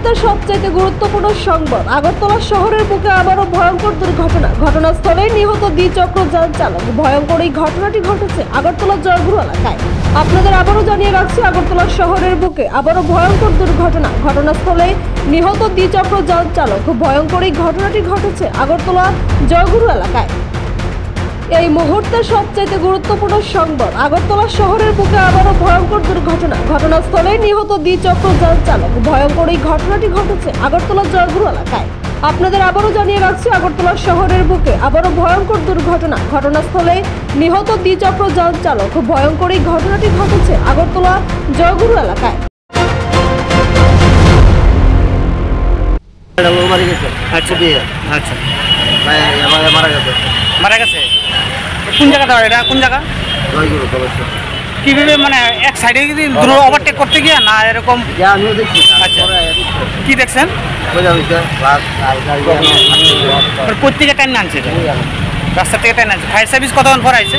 মুহূর্তের সবচেয়ে গুরুত্বপূর্ণ সংবাদ। আগরতলা শহরের বুকে আবারও ভয়ঙ্কর দুর্ঘটনা। ঘটনাস্থলে নিহত দ্বিচক্র যান চালক। ভয়ঙ্কর এই ঘটনাটি ঘটেছে আগরতলা জয়গুরু এলাকায়। আপনাদের আবারও জানিয়ে রাখছি, আগরতলা শহরের বুকে আবারও ভয়ঙ্কর দুর্ঘটনা। ঘটনাস্থলে নিহত দ্বিচক্র যান চালক। ভয়ঙ্কর এই ঘটনাটি ঘটেছে আগরতলা জয়গুরু এলাকায়। এই মুহূর্তের সবচেয়ে গুরুত্বপূর্ণ সংবাদ। আগরতলা শহরের বুকে আবারও ভয়ঙ্কর দুর্ঘটনা। ঘটনাস্থলে নিহত দ্বিচক্র যান চালক। ভয়ঙ্কর এই ঘটনাটি ঘটেছে আগরতলা জয়গুরু এলাকায়। আপনাদের আবারও জানিয়ে রাখছি, আগরতলা শহরের বুকে আবারও ভয়ঙ্কর দুর্ঘটনা। ঘটনাস্থলে নিহত দ্বিচক্র যান চালক। ভয়ঙ্কর এই ঘটনাটি ঘটেছে আগরতলা জয়গুরু এলাকায়। আচ্ছা আচ্ছা মারা গেছে। কোন জায়গাটা এটা, কোন জায়গা? কিভাবে মানে এক সাইডে যদি দ্রুত ওভারটেক করতে গিয়ে না এরকম? আচ্ছা, কি দেখছেন? কোথেকে টাইম আনছে এটা? রাস্তা থেকে টাইম আনছে। ফায়ার সার্ভিস কতক্ষণ পর আইছে?